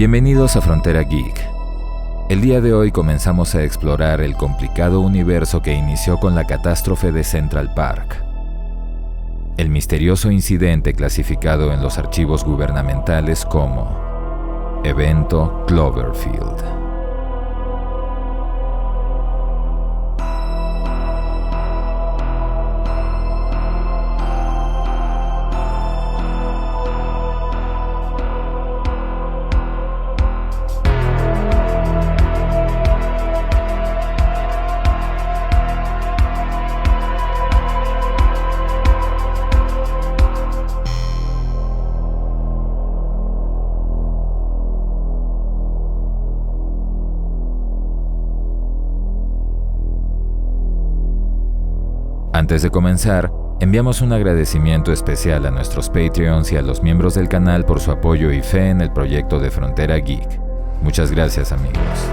Bienvenidos a Frontera Geek. El día de hoy comenzamos a explorar el complicado universo que inició con la catástrofe de Central Park. El misterioso incidente clasificado en los archivos gubernamentales como Evento Cloverfield. Antes de comenzar, enviamos un agradecimiento especial a nuestros Patreons y a los miembros del canal por su apoyo y fe en el proyecto de Frontera Geek. Muchas gracias, amigos.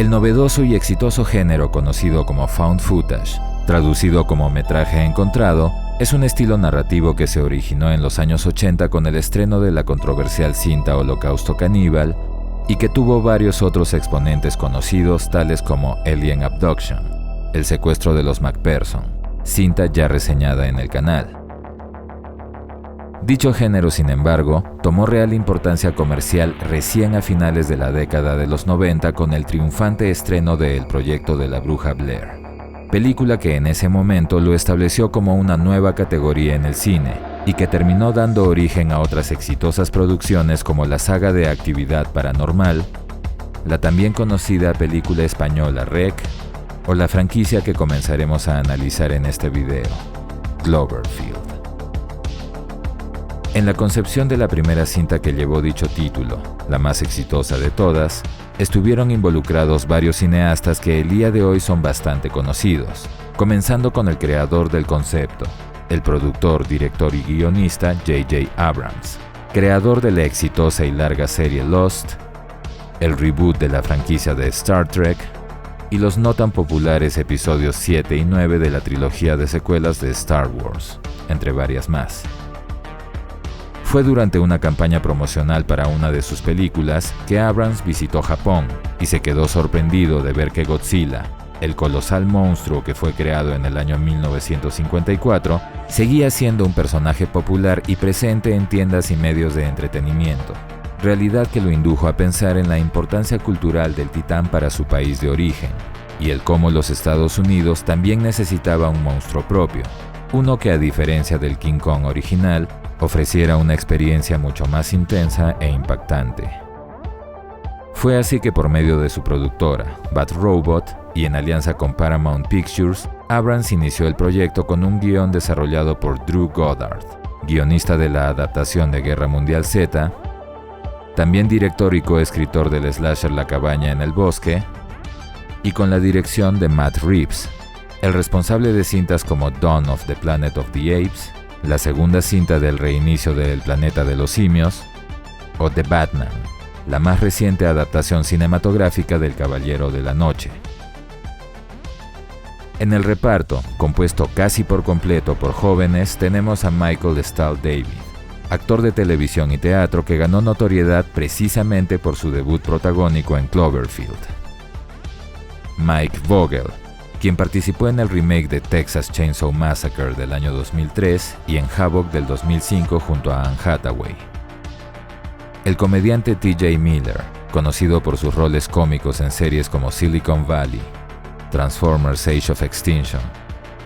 El novedoso y exitoso género conocido como Found Footage, traducido como metraje encontrado, es un estilo narrativo que se originó en los años 80 con el estreno de la controversial cinta Holocausto Caníbal y que tuvo varios otros exponentes conocidos tales como Alien Abduction, El secuestro de los McPherson, cinta ya reseñada en el canal. Dicho género, sin embargo, tomó real importancia comercial recién a finales de la década de los 90 con el triunfante estreno de El proyecto de la bruja Blair, película que en ese momento lo estableció como una nueva categoría en el cine y que terminó dando origen a otras exitosas producciones como la saga de Actividad Paranormal, la también conocida película española REC o la franquicia que comenzaremos a analizar en este video, Cloverfield. En la concepción de la primera cinta que llevó dicho título, la más exitosa de todas, estuvieron involucrados varios cineastas que el día de hoy son bastante conocidos, comenzando con el creador del concepto, el productor, director y guionista J.J. Abrams, creador de la exitosa y larga serie Lost, el reboot de la franquicia de Star Trek y los no tan populares episodios 7 y 9 de la trilogía de secuelas de Star Wars, entre varias más. Fue durante una campaña promocional para una de sus películas que Abrams visitó Japón y se quedó sorprendido de ver que Godzilla, el colosal monstruo que fue creado en el año 1954, seguía siendo un personaje popular y presente en tiendas y medios de entretenimiento, realidad que lo indujo a pensar en la importancia cultural del titán para su país de origen y el cómo los Estados Unidos también necesitaba un monstruo propio, uno que a diferencia del King Kong original, ofreciera una experiencia mucho más intensa e impactante. Fue así que por medio de su productora, Bad Robot, y en alianza con Paramount Pictures, Abrams inició el proyecto con un guión desarrollado por Drew Goddard, guionista de la adaptación de Guerra Mundial Z, también director y coescritor del slasher La cabaña en el bosque, y con la dirección de Matt Reeves, el responsable de cintas como Dawn of the Planet of the Apes, la segunda cinta del reinicio del Planeta de los Simios, o The Batman, la más reciente adaptación cinematográfica del Caballero de la Noche. En el reparto, compuesto casi por completo por jóvenes, tenemos a Michael Stahl David, actor de televisión y teatro que ganó notoriedad precisamente por su debut protagónico en Cloverfield. Mike Vogel, quien participó en el remake de Texas Chainsaw Massacre del año 2003 y en Havoc del 2005 junto a Anne Hathaway. El comediante T.J. Miller, conocido por sus roles cómicos en series como Silicon Valley, Transformers Age of Extinction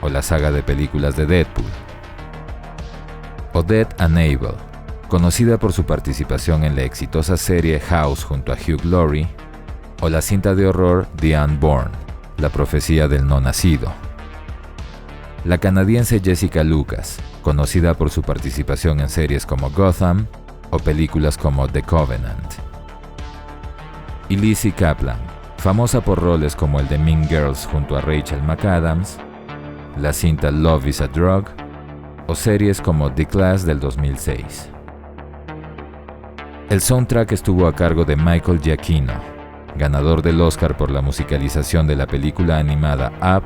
o la saga de películas de Deadpool. Odette Anable, conocida por su participación en la exitosa serie House junto a Hugh Laurie o la cinta de horror The Unborn, La profecía del no nacido. La canadiense Jessica Lucas, conocida por su participación en series como Gotham o películas como The Covenant. Y Lizzy Caplan, famosa por roles como el de Mean Girls junto a Rachel McAdams, la cinta Love is a Drug o series como The Class del 2006. El soundtrack estuvo a cargo de Michael Giacchino, ganador del Oscar por la musicalización de la película animada Up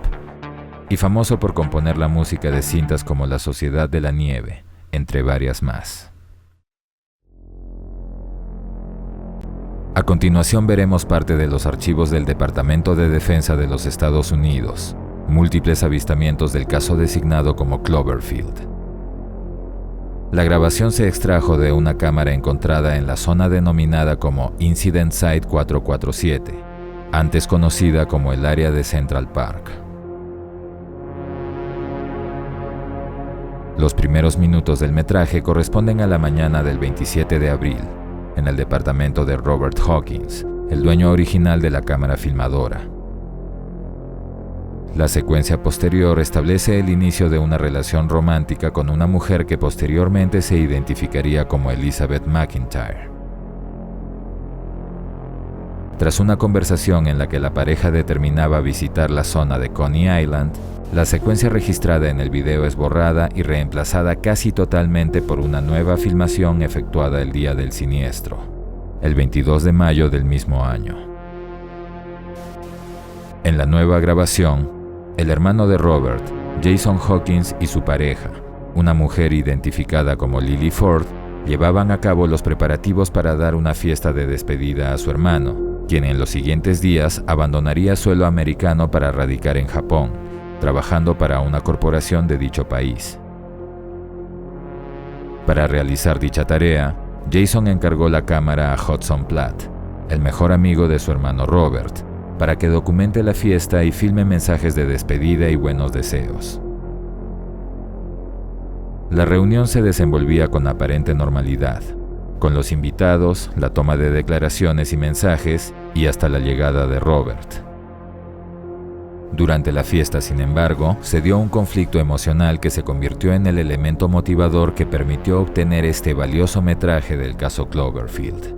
y famoso por componer la música de cintas como La Sociedad de la Nieve, entre varias más. A continuación veremos parte de los archivos del Departamento de Defensa de los Estados Unidos, múltiples avistamientos del caso designado como Cloverfield. La grabación se extrajo de una cámara encontrada en la zona denominada como Incident Site 447, antes conocida como el área de Central Park. Los primeros minutos del metraje corresponden a la mañana del 27 de abril, en el departamento de Robert Hawkins, el dueño original de la cámara filmadora. La secuencia posterior establece el inicio de una relación romántica con una mujer que posteriormente se identificaría como Elizabeth McIntyre. Tras una conversación en la que la pareja determinaba visitar la zona de Coney Island, la secuencia registrada en el video es borrada y reemplazada casi totalmente por una nueva filmación efectuada el día del siniestro, el 22 de mayo del mismo año. En la nueva grabación, el hermano de Robert, Jason Hawkins, y su pareja, una mujer identificada como Lily Ford, llevaban a cabo los preparativos para dar una fiesta de despedida a su hermano, quien en los siguientes días abandonaría suelo americano para radicar en Japón, trabajando para una corporación de dicho país. Para realizar dicha tarea, Jason encargó la cámara a Hudson Platt, el mejor amigo de su hermano Robert, para que documente la fiesta y filme mensajes de despedida y buenos deseos. La reunión se desenvolvía con aparente normalidad, con los invitados, la toma de declaraciones y mensajes y hasta la llegada de Robert. Durante la fiesta, sin embargo, se dio un conflicto emocional que se convirtió en el elemento motivador que permitió obtener este valioso metraje del caso Cloverfield.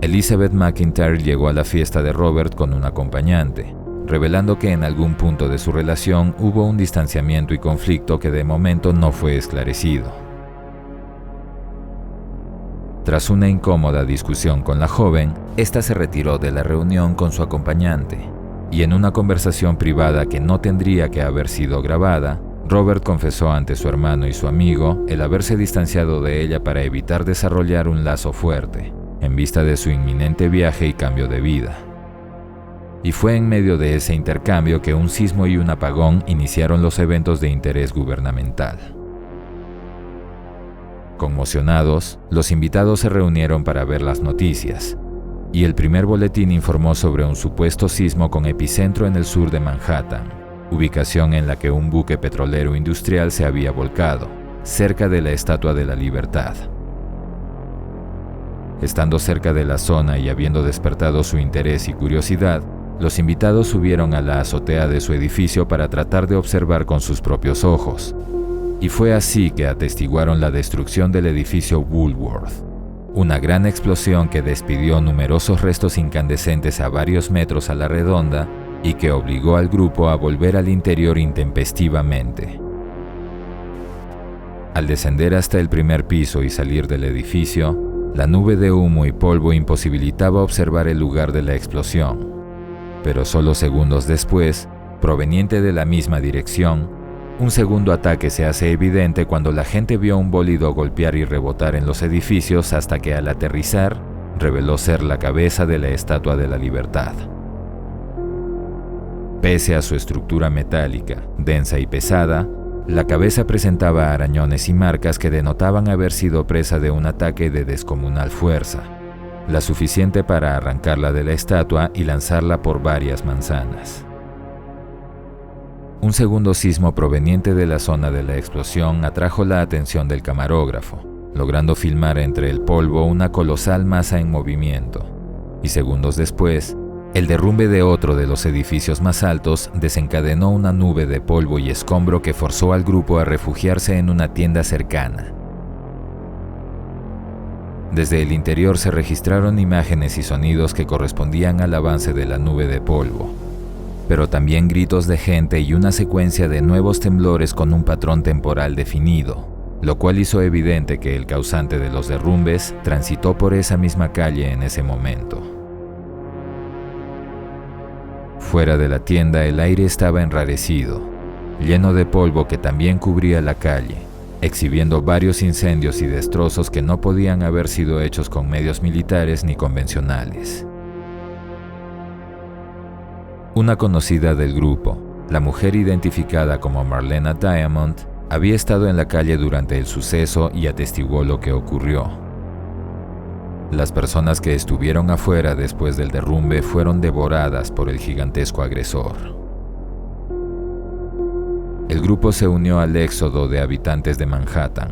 Elizabeth McIntyre llegó a la fiesta de Robert con un acompañante, revelando que en algún punto de su relación hubo un distanciamiento y conflicto que de momento no fue esclarecido. Tras una incómoda discusión con la joven, esta se retiró de la reunión con su acompañante, y en una conversación privada que no tendría que haber sido grabada, Robert confesó ante su hermano y su amigo el haberse distanciado de ella para evitar desarrollar un lazo fuerte, en vista de su inminente viaje y cambio de vida. Y fue en medio de ese intercambio que un sismo y un apagón iniciaron los eventos de interés gubernamental. Conmocionados, los invitados se reunieron para ver las noticias, y el primer boletín informó sobre un supuesto sismo con epicentro en el sur de Manhattan, ubicación en la que un buque petrolero industrial se había volcado, cerca de la Estatua de la Libertad. Estando cerca de la zona y habiendo despertado su interés y curiosidad, los invitados subieron a la azotea de su edificio para tratar de observar con sus propios ojos. Y fue así que atestiguaron la destrucción del edificio Woolworth, una gran explosión que despidió numerosos restos incandescentes a varios metros a la redonda y que obligó al grupo a volver al interior intempestivamente. Al descender hasta el primer piso y salir del edificio, la nube de humo y polvo imposibilitaba observar el lugar de la explosión, pero solo segundos después, proveniente de la misma dirección, un segundo ataque se hace evidente cuando la gente vio un bólido golpear y rebotar en los edificios hasta que al aterrizar, reveló ser la cabeza de la Estatua de la Libertad. Pese a su estructura metálica, densa y pesada, la cabeza presentaba arañones y marcas que denotaban haber sido presa de un ataque de descomunal fuerza, la suficiente para arrancarla de la estatua y lanzarla por varias manzanas. Un segundo sismo proveniente de la zona de la explosión atrajo la atención del camarógrafo, logrando filmar entre el polvo una colosal masa en movimiento, y segundos después, el derrumbe de otro de los edificios más altos desencadenó una nube de polvo y escombro que forzó al grupo a refugiarse en una tienda cercana. Desde el interior se registraron imágenes y sonidos que correspondían al avance de la nube de polvo, pero también gritos de gente y una secuencia de nuevos temblores con un patrón temporal definido, lo cual hizo evidente que el causante de los derrumbes transitó por esa misma calle en ese momento. Fuera de la tienda el aire estaba enrarecido, lleno de polvo que también cubría la calle, exhibiendo varios incendios y destrozos que no podían haber sido hechos con medios militares ni convencionales. Una conocida del grupo, la mujer identificada como Marlena Diamond, había estado en la calle durante el suceso y atestiguó lo que ocurrió. Las personas que estuvieron afuera después del derrumbe fueron devoradas por el gigantesco agresor. El grupo se unió al éxodo de habitantes de Manhattan.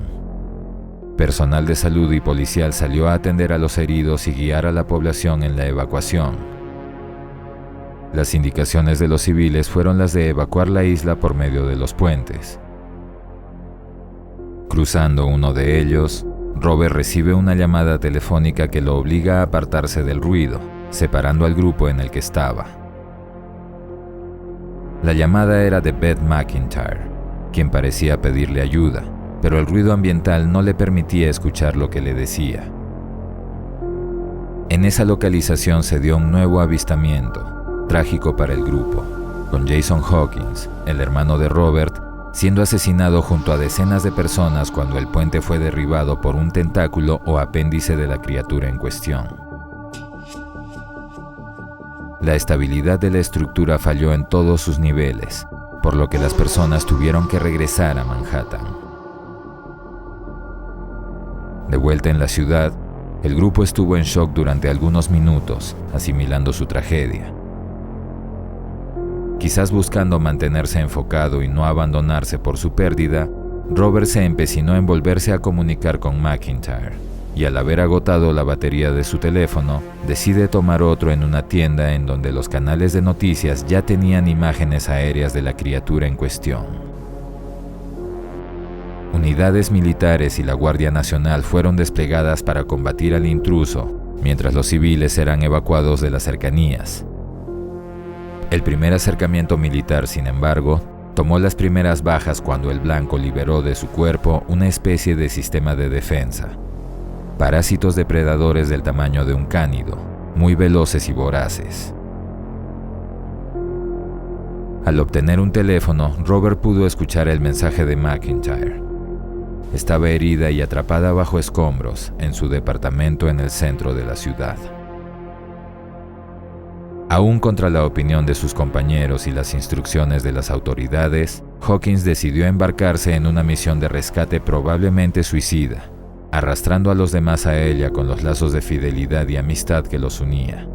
Personal de salud y policial salió a atender a los heridos y guiar a la población en la evacuación. Las indicaciones de los civiles fueron las de evacuar la isla por medio de los puentes. Cruzando uno de ellos, Robert recibe una llamada telefónica que lo obliga a apartarse del ruido, separando al grupo en el que estaba. La llamada era de Beth McIntyre, quien parecía pedirle ayuda, pero el ruido ambiental no le permitía escuchar lo que le decía. En esa localización se dio un nuevo avistamiento, trágico para el grupo, con Jason Hawkins, el hermano de Robert, siendo asesinado junto a decenas de personas cuando el puente fue derribado por un tentáculo o apéndice de la criatura en cuestión. La estabilidad de la estructura falló en todos sus niveles, por lo que las personas tuvieron que regresar a Manhattan. De vuelta en la ciudad, el grupo estuvo en shock durante algunos minutos, asimilando su tragedia. Quizás buscando mantenerse enfocado y no abandonarse por su pérdida, Robert se empecinó en volverse a comunicar con McIntyre, y al haber agotado la batería de su teléfono, decide tomar otro en una tienda en donde los canales de noticias ya tenían imágenes aéreas de la criatura en cuestión. Unidades militares y la Guardia Nacional fueron desplegadas para combatir al intruso, mientras los civiles eran evacuados de las cercanías. El primer acercamiento militar, sin embargo, tomó las primeras bajas cuando el blanco liberó de su cuerpo una especie de sistema de defensa. Parásitos depredadores del tamaño de un cánido, muy veloces y voraces. Al obtener un teléfono, Robert pudo escuchar el mensaje de McIntyre. Estaba herida y atrapada bajo escombros en su departamento en el centro de la ciudad. Aún contra la opinión de sus compañeros y las instrucciones de las autoridades, Hawkins decidió embarcarse en una misión de rescate probablemente suicida, arrastrando a los demás a ella con los lazos de fidelidad y amistad que los unía.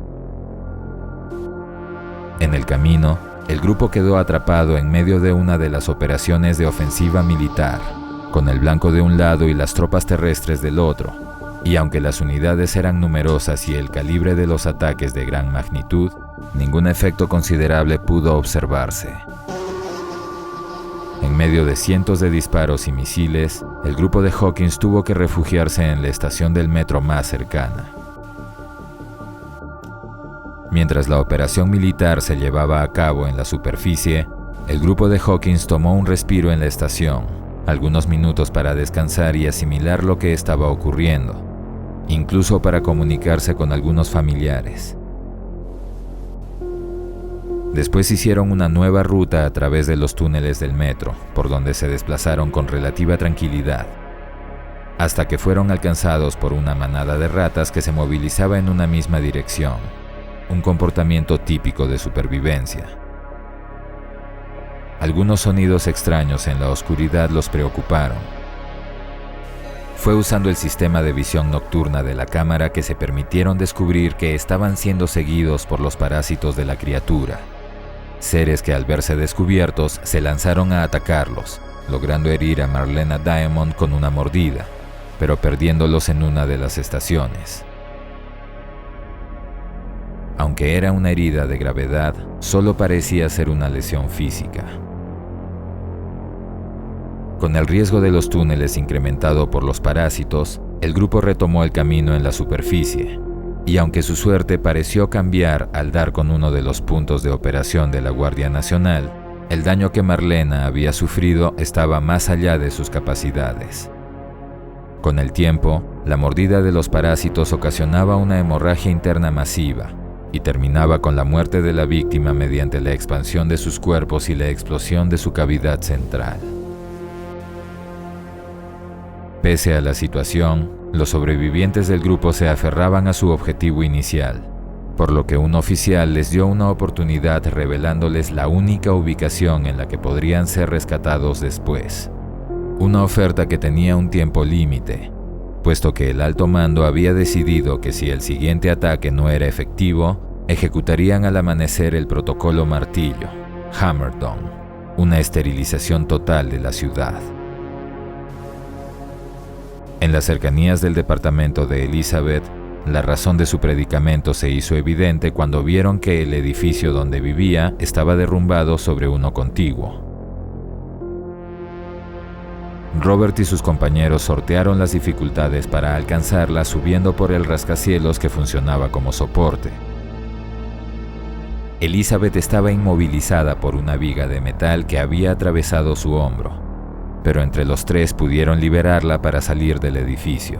En el camino, el grupo quedó atrapado en medio de una de las operaciones de ofensiva militar, con el blanco de un lado y las tropas terrestres del otro, y aunque las unidades eran numerosas y el calibre de los ataques de gran magnitud, ningún efecto considerable pudo observarse. En medio de cientos de disparos y misiles, el grupo de Hawkins tuvo que refugiarse en la estación del metro más cercana. Mientras la operación militar se llevaba a cabo en la superficie, el grupo de Hawkins tomó un respiro en la estación, algunos minutos para descansar y asimilar lo que estaba ocurriendo, incluso para comunicarse con algunos familiares. Después hicieron una nueva ruta a través de los túneles del metro, por donde se desplazaron con relativa tranquilidad, hasta que fueron alcanzados por una manada de ratas que se movilizaba en una misma dirección, un comportamiento típico de supervivencia. Algunos sonidos extraños en la oscuridad los preocuparon. Fue usando el sistema de visión nocturna de la cámara que se permitieron descubrir que estaban siendo seguidos por los parásitos de la criatura. Seres que al verse descubiertos se lanzaron a atacarlos, logrando herir a Marlena Diamond con una mordida, pero perdiéndolos en una de las estaciones. Aunque era una herida de gravedad, solo parecía ser una lesión física. Con el riesgo de los túneles incrementado por los parásitos, el grupo retomó el camino en la superficie, y aunque su suerte pareció cambiar al dar con uno de los puntos de operación de la Guardia Nacional, el daño que Marlena había sufrido estaba más allá de sus capacidades. Con el tiempo, la mordida de los parásitos ocasionaba una hemorragia interna masiva y terminaba con la muerte de la víctima mediante la expansión de sus cuerpos y la explosión de su cavidad central. Pese a la situación, los sobrevivientes del grupo se aferraban a su objetivo inicial, por lo que un oficial les dio una oportunidad revelándoles la única ubicación en la que podrían ser rescatados después. Una oferta que tenía un tiempo límite, puesto que el alto mando había decidido que si el siguiente ataque no era efectivo, ejecutarían al amanecer el protocolo Martillo, Hammerdome, una esterilización total de la ciudad. En las cercanías del departamento de Elizabeth, la razón de su predicamento se hizo evidente cuando vieron que el edificio donde vivía estaba derrumbado sobre uno contiguo. Robert y sus compañeros sortearon las dificultades para alcanzarla subiendo por el rascacielos que funcionaba como soporte. Elizabeth estaba inmovilizada por una viga de metal que había atravesado su hombro, pero entre los tres pudieron liberarla para salir del edificio.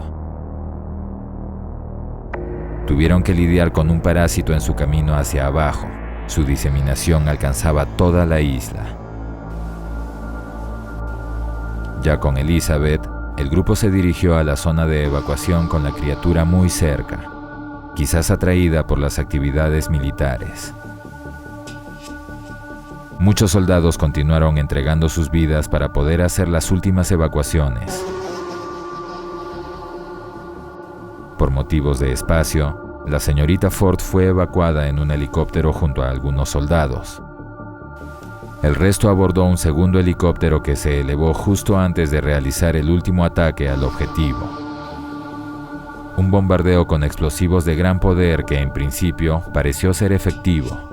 Tuvieron que lidiar con un parásito en su camino hacia abajo. Su diseminación alcanzaba toda la isla. Ya con Elizabeth, el grupo se dirigió a la zona de evacuación con la criatura muy cerca, quizás atraída por las actividades militares. Muchos soldados continuaron entregando sus vidas para poder hacer las últimas evacuaciones. Por motivos de espacio, la señorita Ford fue evacuada en un helicóptero junto a algunos soldados. El resto abordó un segundo helicóptero que se elevó justo antes de realizar el último ataque al objetivo. Un bombardeo con explosivos de gran poder que en principio pareció ser efectivo.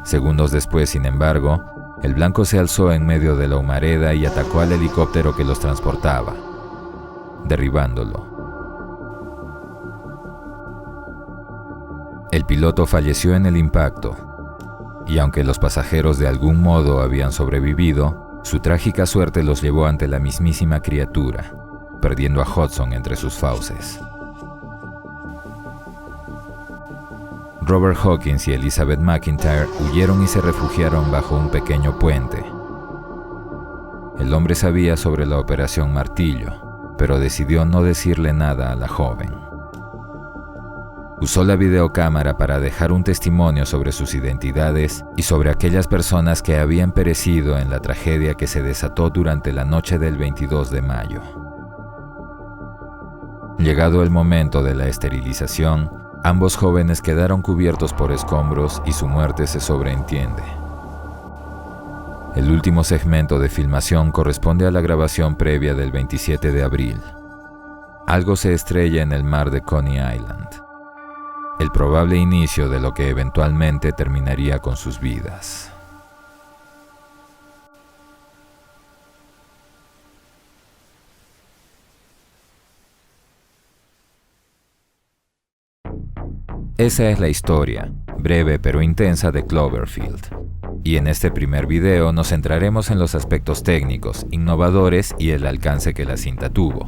Segundos después, sin embargo, el blanco se alzó en medio de la humareda y atacó al helicóptero que los transportaba, derribándolo. El piloto falleció en el impacto, y aunque los pasajeros de algún modo habían sobrevivido, su trágica suerte los llevó ante la mismísima criatura, perdiendo a Hudson entre sus fauces. Robert Hawkins y Elizabeth McIntyre huyeron y se refugiaron bajo un pequeño puente. El hombre sabía sobre la operación Martillo, pero decidió no decirle nada a la joven. Usó la videocámara para dejar un testimonio sobre sus identidades y sobre aquellas personas que habían perecido en la tragedia que se desató durante la noche del 22 de mayo. Llegado el momento de la esterilización, ambos jóvenes quedaron cubiertos por escombros y su muerte se sobreentiende. El último segmento de filmación corresponde a la grabación previa del 27 de abril. Algo se estrella en el mar de Coney Island, el probable inicio de lo que eventualmente terminaría con sus vidas. Esa es la historia, breve pero intensa, de Cloverfield. Y en este primer video nos centraremos en los aspectos técnicos, innovadores y el alcance que la cinta tuvo.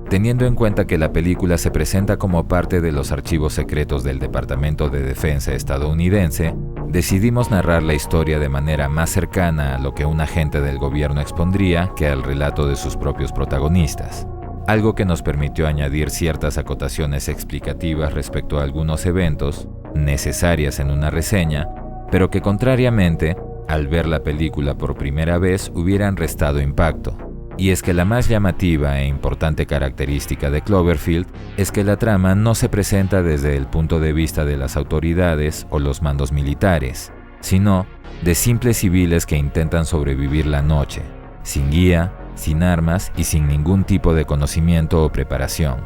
Teniendo en cuenta que la película se presenta como parte de los archivos secretos del Departamento de Defensa estadounidense, decidimos narrar la historia de manera más cercana a lo que un agente del gobierno expondría que al relato de sus propios protagonistas. Algo que nos permitió añadir ciertas acotaciones explicativas respecto a algunos eventos, necesarias en una reseña, pero que contrariamente, al ver la película por primera vez hubieran restado impacto. Y es que la más llamativa e importante característica de Cloverfield es que la trama no se presenta desde el punto de vista de las autoridades o los mandos militares, sino de simples civiles que intentan sobrevivir la noche, sin guía, sin armas y sin ningún tipo de conocimiento o preparación.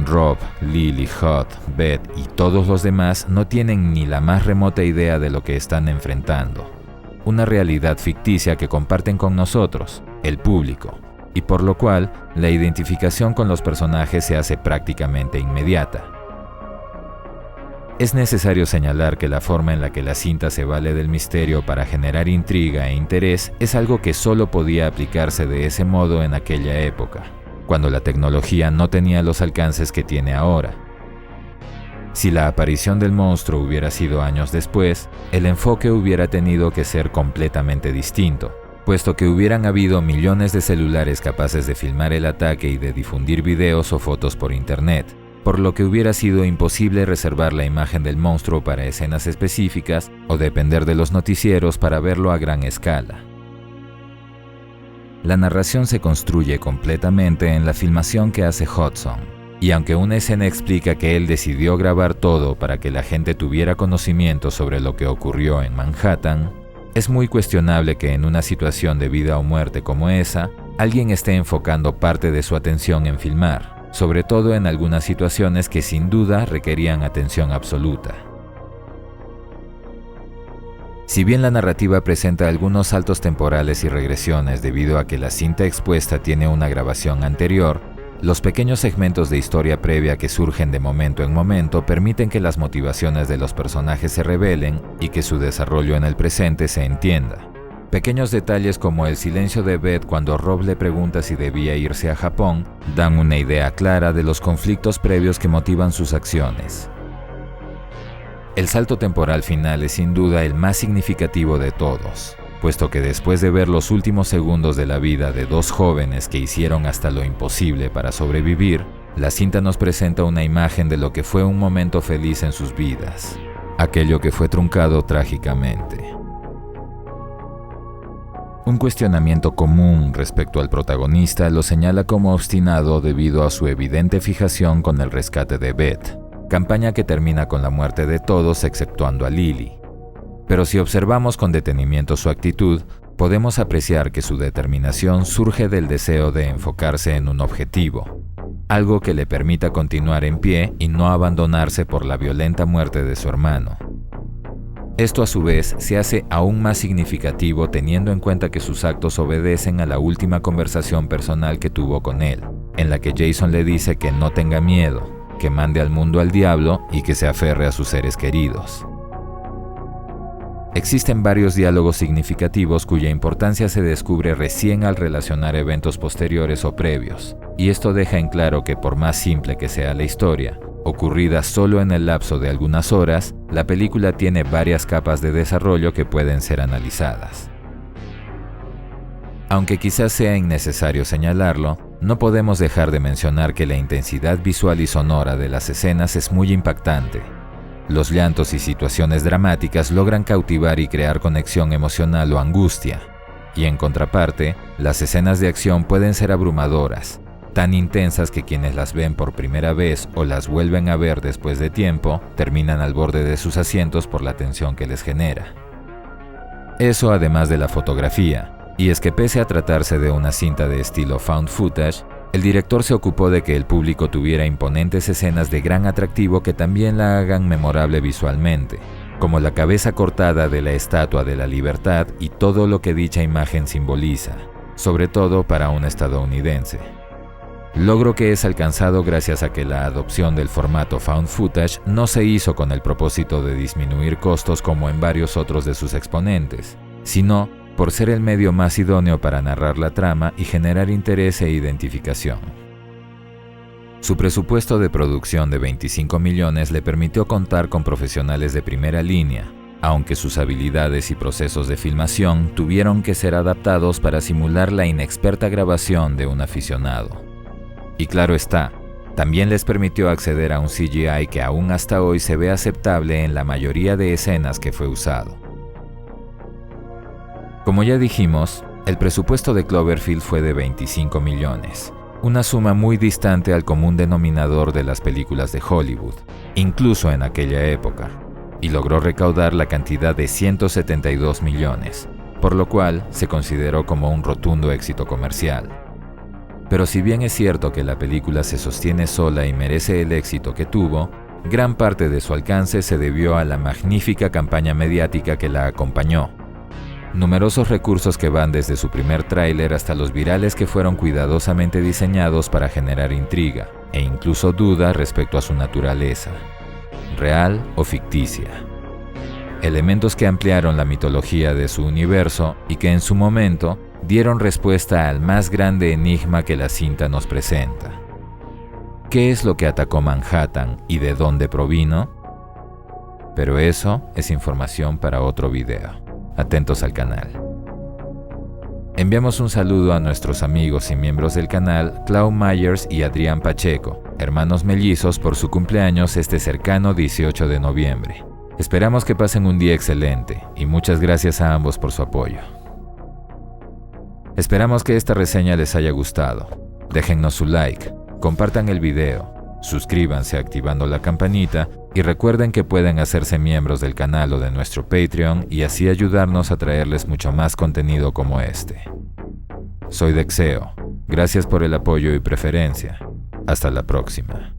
Rob, Lily, Hud, Beth y todos los demás no tienen ni la más remota idea de lo que están enfrentando. Una realidad ficticia que comparten con nosotros, el público, y por lo cual la identificación con los personajes se hace prácticamente inmediata. Es necesario señalar que la forma en la que la cinta se vale del misterio para generar intriga e interés es algo que solo podía aplicarse de ese modo en aquella época, cuando la tecnología no tenía los alcances que tiene ahora. Si la aparición del monstruo hubiera sido años después, el enfoque hubiera tenido que ser completamente distinto, puesto que hubieran habido millones de celulares capaces de filmar el ataque y de difundir videos o fotos por internet, por lo que hubiera sido imposible reservar la imagen del monstruo para escenas específicas o depender de los noticieros para verlo a gran escala. La narración se construye completamente en la filmación que hace Hudson, y aunque una escena explica que él decidió grabar todo para que la gente tuviera conocimiento sobre lo que ocurrió en Manhattan, es muy cuestionable que en una situación de vida o muerte como esa, alguien esté enfocando parte de su atención en filmar, sobre todo en algunas situaciones que sin duda requerían atención absoluta. Si bien la narrativa presenta algunos saltos temporales y regresiones debido a que la cinta expuesta tiene una grabación anterior, los pequeños segmentos de historia previa que surgen de momento en momento permiten que las motivaciones de los personajes se revelen y que su desarrollo en el presente se entienda. Pequeños detalles como el silencio de Beth cuando Rob le pregunta si debía irse a Japón dan una idea clara de los conflictos previos que motivan sus acciones. El salto temporal final es sin duda el más significativo de todos, puesto que después de ver los últimos segundos de la vida de dos jóvenes que hicieron hasta lo imposible para sobrevivir, la cinta nos presenta una imagen de lo que fue un momento feliz en sus vidas, aquello que fue truncado trágicamente. Un cuestionamiento común respecto al protagonista lo señala como obstinado debido a su evidente fijación con el rescate de Beth, campaña que termina con la muerte de todos exceptuando a Lily. Pero si observamos con detenimiento su actitud, podemos apreciar que su determinación surge del deseo de enfocarse en un objetivo, algo que le permita continuar en pie y no abandonarse por la violenta muerte de su hermano. Esto a su vez se hace aún más significativo teniendo en cuenta que sus actos obedecen a la última conversación personal que tuvo con él, en la que Jason le dice que no tenga miedo, que mande al mundo al diablo y que se aferre a sus seres queridos. Existen varios diálogos significativos cuya importancia se descubre recién al relacionar eventos posteriores o previos, y esto deja en claro que por más simple que sea la historia, ocurrida solo en el lapso de algunas horas, la película tiene varias capas de desarrollo que pueden ser analizadas. Aunque quizás sea innecesario señalarlo, no podemos dejar de mencionar que la intensidad visual y sonora de las escenas es muy impactante. Los llantos y situaciones dramáticas logran cautivar y crear conexión emocional o angustia, y en contraparte, las escenas de acción pueden ser abrumadoras, tan intensas que quienes las ven por primera vez o las vuelven a ver después de tiempo, terminan al borde de sus asientos por la tensión que les genera. Eso además de la fotografía, y es que pese a tratarse de una cinta de estilo found footage, el director se ocupó de que el público tuviera imponentes escenas de gran atractivo que también la hagan memorable visualmente, como la cabeza cortada de la Estatua de la Libertad y todo lo que dicha imagen simboliza, sobre todo para un estadounidense. Logro que es alcanzado gracias a que la adopción del formato found footage no se hizo con el propósito de disminuir costos como en varios otros de sus exponentes, sino por ser el medio más idóneo para narrar la trama y generar interés e identificación. Su presupuesto de producción de 25 millones le permitió contar con profesionales de primera línea, aunque sus habilidades y procesos de filmación tuvieron que ser adaptados para simular la inexperta grabación de un aficionado. Y claro está, también les permitió acceder a un CGI que aún hasta hoy se ve aceptable en la mayoría de escenas que fue usado. Como ya dijimos, el presupuesto de Cloverfield fue de 25 millones, una suma muy distante al común denominador de las películas de Hollywood, incluso en aquella época, y logró recaudar la cantidad de 172 millones, por lo cual se consideró como un rotundo éxito comercial. Pero si bien es cierto que la película se sostiene sola y merece el éxito que tuvo, gran parte de su alcance se debió a la magnífica campaña mediática que la acompañó. Numerosos recursos que van desde su primer tráiler hasta los virales que fueron cuidadosamente diseñados para generar intriga e incluso duda respecto a su naturaleza, real o ficticia. Elementos que ampliaron la mitología de su universo y que en su momento dieron respuesta al más grande enigma que la cinta nos presenta. ¿Qué es lo que atacó Manhattan y de dónde provino? Pero eso es información para otro video. Atentos al canal. Enviamos un saludo a nuestros amigos y miembros del canal Clau Myers y Adrián Pacheco, hermanos mellizos, por su cumpleaños este cercano 18 de noviembre. Esperamos que pasen un día excelente y muchas gracias a ambos por su apoyo. Esperamos que esta reseña les haya gustado. Déjennos su like, compartan el video, suscríbanse activando la campanita y recuerden que pueden hacerse miembros del canal o de nuestro Patreon y así ayudarnos a traerles mucho más contenido como este. Soy Dexeo. Gracias por el apoyo y preferencia. Hasta la próxima.